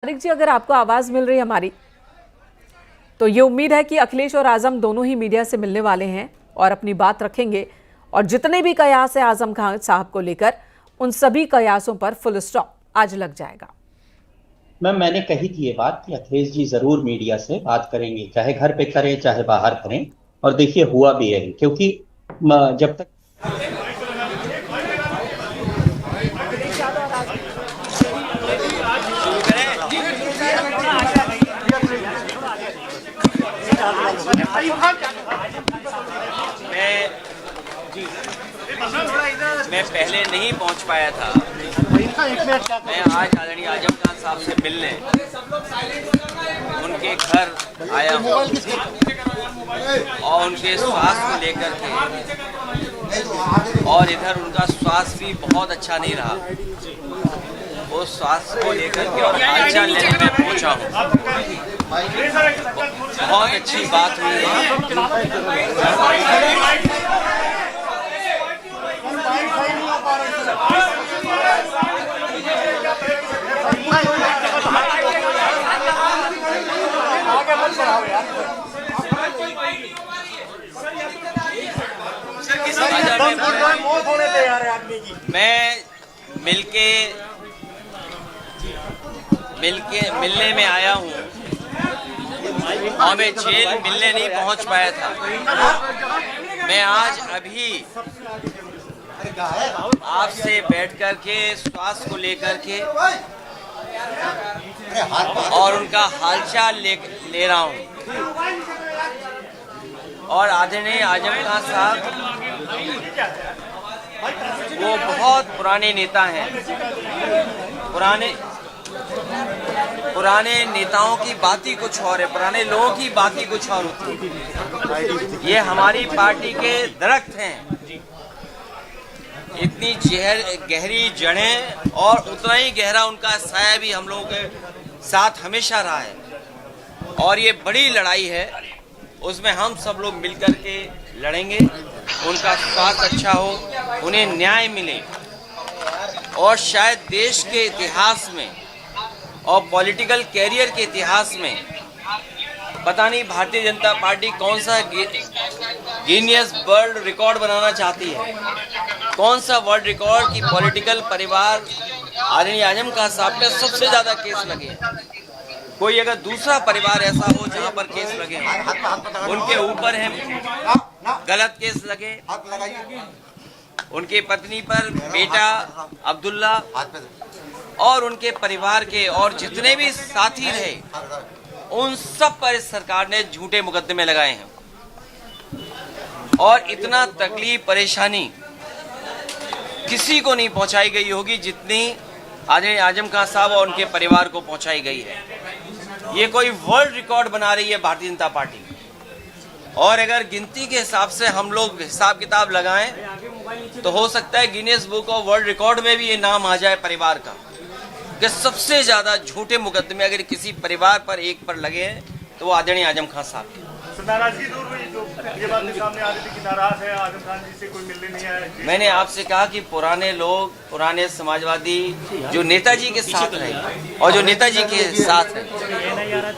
तारिक जी, अगर आपको आवाज मिल रही है हमारी, तो ये उम्मीद है कि अखिलेश और आजम दोनों ही मीडिया से मिलने वाले हैं और अपनी बात रखेंगे और जितने भी कयास है आजम खान साहब को लेकर, उन सभी कयासों पर फुल स्टॉप आज लग जाएगा। मैम, मैंने कही थी ये बात कि अखिलेश जी जरूर मीडिया से बात करेंगे, चाहे घर पे करें चाहे बाहर करें। और देखिए हुआ भी है, क्योंकि जब तक मैं पहले नहीं पहुंच पाया था। मैं आज आदरणीय आजम खान साहब से मिलने उनके घर आया हूँ और उनके स्वास्थ्य को लेकर के, और इधर उनका स्वास्थ्य भी बहुत अच्छा नहीं रहा। वो स्वास्थ्य को लेकर के और हालचाल लेने में पहुंचा हूँ। बहुत अच्छी बात हुई है। मैं मिलने में आया हूँ और मैं जेल मिलने नहीं पहुँच पाया था। मैं आज अभी आपसे बैठ कर के स्वास्थ्य को लेकर के और उनका हालचाल ले रहा हूँ। और आदरणीय आजम खान साहब वो बहुत पुराने नेता हैं। पुराने नेताओं की बात ही कुछ और है, पुराने लोगों की बात ही कुछ और होती है। ये हमारी पार्टी के दरख्त हैं, इतनी गहरी जड़ें और उतना ही गहरा उनका साया भी हम लोगों के साथ हमेशा रहा है। और ये बड़ी लड़ाई है, उसमें हम सब लोग मिलकर के लड़ेंगे। उनका स्वास्थ्य अच्छा हो, उन्हें न्याय मिले, और शायद देश के इतिहास में और पॉलिटिकल कैरियर के इतिहास में पता नहीं भारतीय जनता पार्टी कौन सा गिनीज वर्ल्ड रिकॉर्ड बनाना चाहती है, कौन सा वर्ल्ड रिकॉर्ड की पॉलिटिकल परिवार आदरणीय आजम खान साहब पे सबसे ज्यादा केस लगे। कोई अगर दूसरा परिवार ऐसा हो जहां पर केस लगे, उनके ऊपर है गलत केस लगे, उनके पत्नी पर, बेटा अब्दुल्ला और उनके परिवार के और जितने भी साथी रहे, उन सब पर इस सरकार ने झूठे मुकदमे लगाए हैं। और इतना तकलीफ परेशानी किसी को नहीं पहुंचाई गई होगी जितनी आदरणीय आजम खान साहब और उनके परिवार को पहुंचाई गई है। ये कोई वर्ल्ड रिकॉर्ड बना रही है भारतीय जनता पार्टी। और अगर गिनती के हिसाब से हम लोग हिसाब किताब लगाएं तो हो सकता है Guinness book of world record में भी ये नाम आ जाए परिवार का, कि सबसे ज्यादा झूठे मुकदमे अगर किसी परिवार पर एक पर लगे हैं तो वो आदरणीय आजम खान साहब के। नाराजगी दूर हुई, जो ये बात सामने आ रही थी कि नाराज है आजम खान जी से, कोई मिलने नहीं आया। मैंने आपसे कहा कि पुराने लोग, पुराने समाजवादी जो नेताजी के साथ रहे और जो नेताजी के साथ है,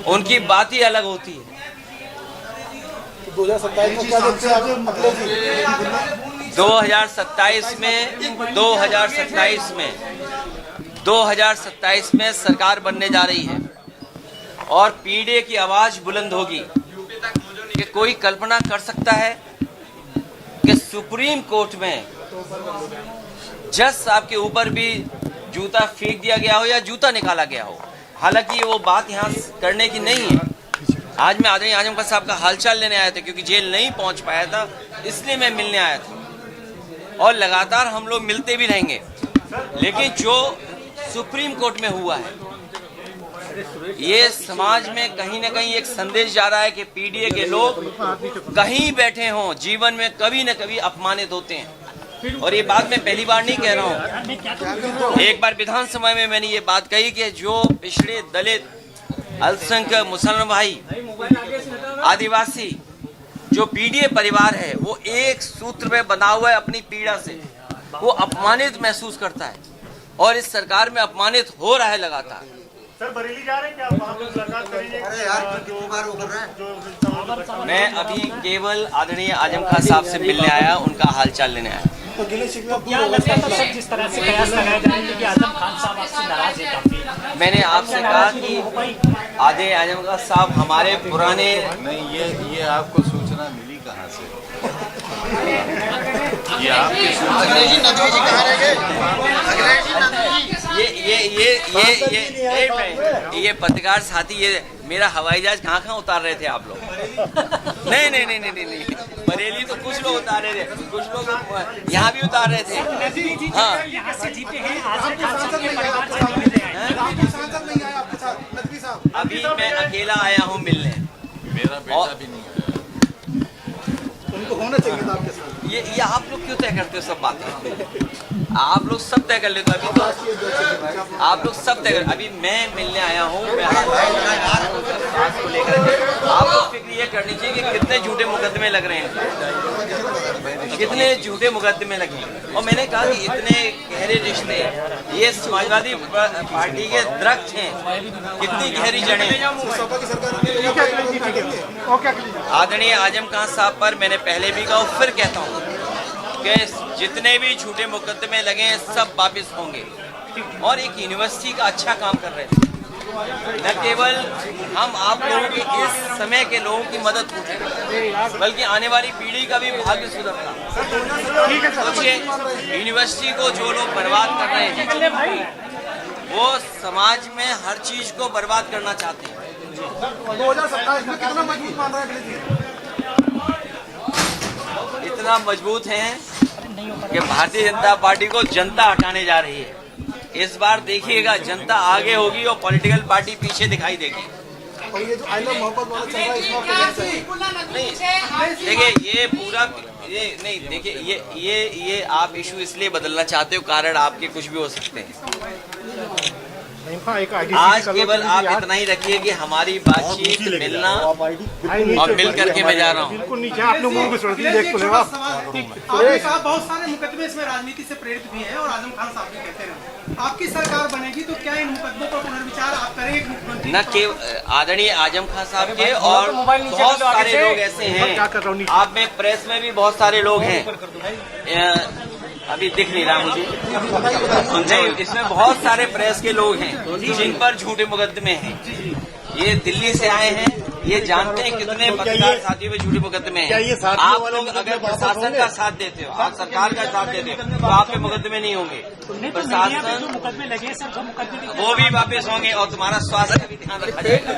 उनकी बात ही अलग होती है। 2027 में सरकार बनने जा रही है और पीडीए की आवाज बुलंद होगी। कि कोई कल्पना कर सकता है कि सुप्रीम कोर्ट में जज साहब के ऊपर भी जूता फेंक दिया गया हो या जूता निकाला गया हो। हालांकि वो बात यहाँ करने की नहीं है। आज मैं आदरणीय आजम खान साहब का हालचाल लेने आया था, क्योंकि जेल नहीं पहुंच पाया था, इसलिए मैं मिलने आया था। और लगातार हम लोग मिलते भी रहेंगे। लेकिन जो सुप्रीम कोर्ट में हुआ है, ये समाज में कहीं ना कहीं एक संदेश जा रहा है कि पीडीए के लोग कहीं बैठे हों, जीवन में कभी न कभी अपमानित होते हैं। और ये बात मैं पहली बार नहीं कह रहा हूँ। एक बार विधानसभा में मैंने ये बात कही कि जो पिछड़े, दलित, अल्पसंख्यक, मुसलमान भाई, आदिवासी, जो पीडीए परिवार है, वो एक सूत्र में बंधा हुआ है अपनी पीड़ा से। वो अपमानित महसूस करता है और इस सरकार में अपमानित हो रहा है लगातार। सर बरेली जा रहे हैं क्या आप? वहाँ पे मुलाकात करेंगे? मैं अभी केवल आदरणीय आजम खान साहब से मिलने आया, उनका हालचाल लेने आया। तो क्या लगता है सर, जिस तरह से कयास लगाए जा रहे हैं कि आजम खान साहब आपसे नाराज है काफी? मैंने आपसे कहा कि आदरणीय आजम खान साहब हमारे पुराने नहीं, ये आपको सूचना मिली कहाँ से? ये आपकी सूचना ये पत्रकार साथी, ये मेरा हवाई जहाज कहाँ उतार रहे थे आप लोग? नहीं, बरेली तो कुछ लोग उतार रहे थे, कुछ लोग यहाँ भी उतार रहे थे। हाँ, यहाँ से जीते हैं आजम खान साहब के परिवार से नहीं मिले हैं। अभी मैं अकेला आया हूँ मिलने। मेरा बेटा भी नहीं आया। उनको होना चाहिए था आपके साथ। ये आप लोग क्यों तय करते हो सब बातें? आप लोग सब तय कर लेते हो। अभी तो आप लोग सब तय कर, अभी मैं मिलने आया हूँ, मैं को लेकर आप लोग फिक्र ये करनी चाहिए कि कितने झूठे मुकदमे लग रहे हैं, कितने झूठे मुकदमे लगे हैं। और मैंने कहा कि इतने गहरे रिश्ते, ये समाजवादी पार्टी के दरख्त हैं, कितनी गहरी जड़ें। आदरणीय आजम खान साहब पर मैंने पहले भी कहा, फिर कहता हूँ कि जितने भी झूठे मुकदमे लगे हैं सब वापस होंगे। और एक यूनिवर्सिटी का अच्छा काम कर रहे थे, न केवल हम आप लोगों की इस समय के लोगों की मदद पूछे, बल्कि आने वाली पीढ़ी का भी भाग्य सुधरता। सोचिए, यूनिवर्सिटी को जो लोग बर्बाद कर रहे हैं, वो समाज में हर चीज को बर्बाद करना चाहते हैं। 2027 में कितना मजबूत मान रहा है? इतना मजबूत हैं कि भारतीय जनता पार्टी को जनता हटाने जा रही है। इस बार देखिएगा, जनता आगे होगी और पॉलिटिकल पार्टी पीछे दिखाई देगी। और ये जो आई लव मोहब्बत वाला चल रहा है, इसमें आपको नहीं, देखिए ये पूरा ये नहीं, देखिए ये आप इशू इसलिए बदलना चाहते हो, कारण आपके कुछ भी हो सकते हैं। आज केवल आप इतना ही रखिए कि हमारी बातचीत, मिलना और मिल करके मैं जा रहा हूँ। आपने कहा बहुत सारे मुकदमे इसमें राजनीति से प्रेरित भी हैं और आजम खान साहब भी कहते हैं आपकी सरकार बनेगी तो क्या इन मुकदमों पर पुनर्विचार आप करेंगे? मुख्यमंत्री न केवल आदरणीय आजम खान साहब के, और बहुत सारे लोग ऐसे हैं, आप में प्रेस में भी बहुत सारे लोग हैं, अभी दिख नहीं रहा मुझे, इसमें बहुत सारे प्रेस के लोग हैं जिन पर झूठे मुकदमे हैं। ये दिल्ली से आए हैं, ये जानते हैं कितने पत्रकार साथियों में झूठे मुकदमे हैं। आप लोग अगर प्रशासन का साथ देते हो, आप सरकार का साथ देते हो, तो आप पे मुकदमे नहीं होंगे। प्रशासन मुकदमे लगे सर, जो मुकदमे वो भी वापस होंगे और तुम्हारा स्वास्थ्य का भी ध्यान रखा जाएगा।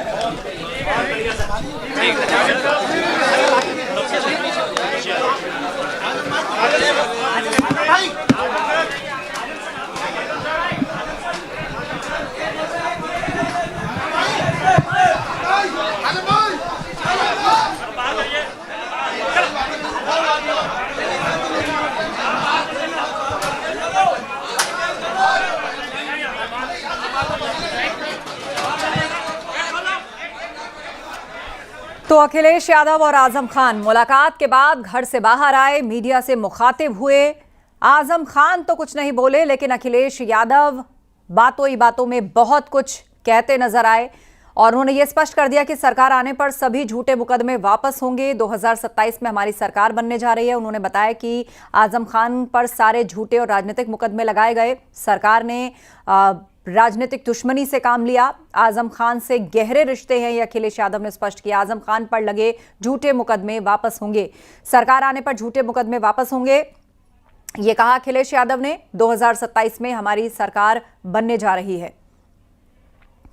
तो अखिलेश यादव और आजम खान मुलाकात के बाद घर से बाहर आए, मीडिया से मुखातिब हुए। आजम खान तो कुछ नहीं बोले, लेकिन अखिलेश यादव बातों ही बातों में बहुत कुछ कहते नजर आए और उन्होंने ये स्पष्ट कर दिया कि सरकार आने पर सभी झूठे मुकदमे वापस होंगे। 2027 में हमारी सरकार बनने जा रही है। उन्होंने बताया कि आजम खान पर सारे झूठे और राजनीतिक मुकदमे लगाए गए। सरकार ने राजनीतिक दुश्मनी से काम लिया। आजम खान से गहरे रिश्ते हैं, ये अखिलेश यादव ने स्पष्ट किया। आजम खान पर लगे झूठे मुकदमे वापस होंगे, सरकार आने पर झूठे मुकदमे वापस होंगे, ये कहा अखिलेश यादव ने। 2027 में हमारी सरकार बनने जा रही है।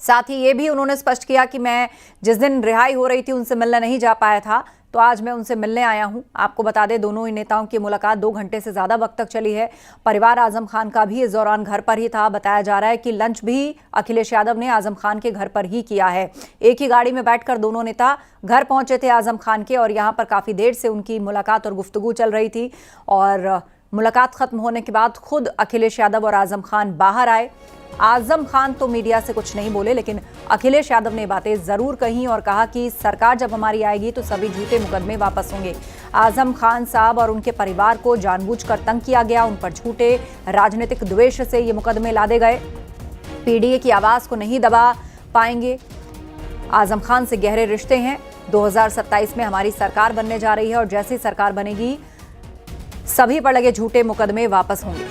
साथ ही ये भी उन्होंने स्पष्ट किया कि मैं जिस दिन रिहाई हो रही थी उनसे मिलने नहीं जा पाया था, तो आज मैं उनसे मिलने आया हूं। आपको बता दें, दोनों ही नेताओं की मुलाकात 2 घंटे से ज्यादा वक्त तक चली है। परिवार आजम खान का भी इस दौरान घर पर ही था। बताया जा रहा है कि लंच भी अखिलेश यादव ने आजम खान के घर पर ही किया है। एक ही गाड़ी में बैठकर दोनों नेता घर पहुंचे थे आजम खान के, और यहां पर काफी देर से उनकी मुलाकात और गुफ्तगू चल रही थी। और मुलाकात खत्म होने के बाद खुद अखिलेश यादव और आजम खान बाहर आए। आजम खान तो मीडिया से कुछ नहीं बोले, लेकिन अखिलेश यादव ने बातें जरूर कही और कहा कि सरकार जब हमारी आएगी तो सभी झूठे मुकदमे वापस होंगे। आजम खान साहब और उनके परिवार को जानबूझकर तंग किया गया, उन पर झूठे राजनीतिक द्वेष से ये मुकदमे लादे गए। पीडीए की आवाज को नहीं दबा पाएंगे। आजम खान से गहरे रिश्ते हैं। 2027 में हमारी सरकार बनने जा रही है और जैसी सरकार बनेगी सभी पर लगे झूठे मुकदमे वापस होंगे।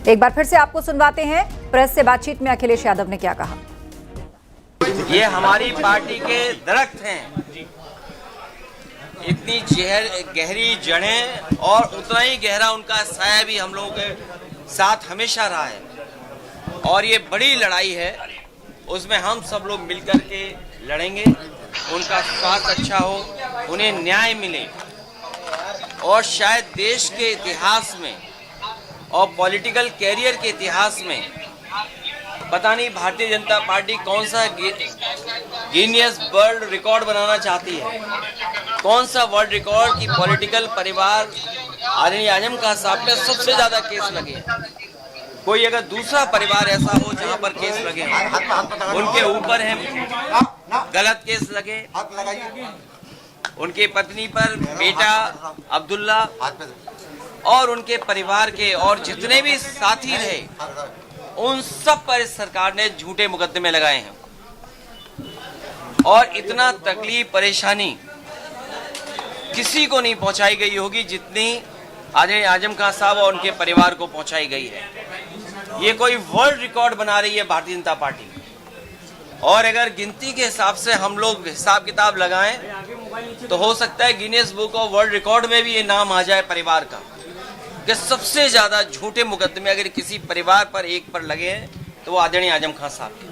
एक बार फिर से आपको सुनवाते हैं प्रेस से बातचीत में अखिलेश यादव ने क्या कहा। ये हमारी पार्टी के दरख्त हैं, इतनी गहरी जड़ें और उतना ही गहरा उनका साया भी हम लोगों के साथ हमेशा रहा है। और ये बड़ी लड़ाई है, उसमें हम सब लोग मिलकर के लड़ेंगे। उनका स्वास्थ्य अच्छा हो, उन्हें न्याय मिले और शायद देश के इतिहास में और पॉलिटिकल कैरियर के इतिहास में पता नहीं भारतीय जनता पार्टी कौन सा गिनीज वर्ल्ड रिकॉर्ड बनाना चाहती है, कौन सा वर्ल्ड रिकॉर्ड की पॉलिटिकल परिवार आदरणीय आजम खान साहब पे सबसे ज्यादा केस लगे। कोई अगर दूसरा परिवार ऐसा हो जहां पर केस लगे, उनके ऊपर है गलत केस लगे, उनके पत्नी पर बेटा अब्दुल्ला और उनके परिवार के और जितने भी साथी रहे, उन सब पर इस सरकार ने झूठे मुकदमे लगाए हैं। और इतना तकलीफ परेशानी किसी को नहीं पहुंचाई गई होगी जितनी आदरणीय आजम खान साहब और उनके परिवार को पहुंचाई गई है। ये कोई वर्ल्ड रिकॉर्ड बना रही है भारतीय जनता पार्टी। और अगर गिनती के हिसाब से हम लोग हिसाब किताब लगाएं तो हो सकता है Guinness book of world record में भी ये नाम आ जाए परिवार का कि सबसे ज्यादा झूठे मुकदमे अगर किसी परिवार पर एक पर लगे हैं तो वो आदरणीय आजम खान साहब के।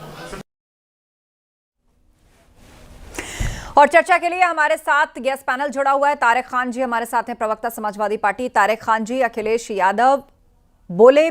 और चर्चा के लिए हमारे साथ गेस्ट पैनल जुड़ा हुआ है। तारिक खान जी हमारे साथ हैं, प्रवक्ता समाजवादी पार्टी। तारिक खान जी, अखिलेश यादव बोले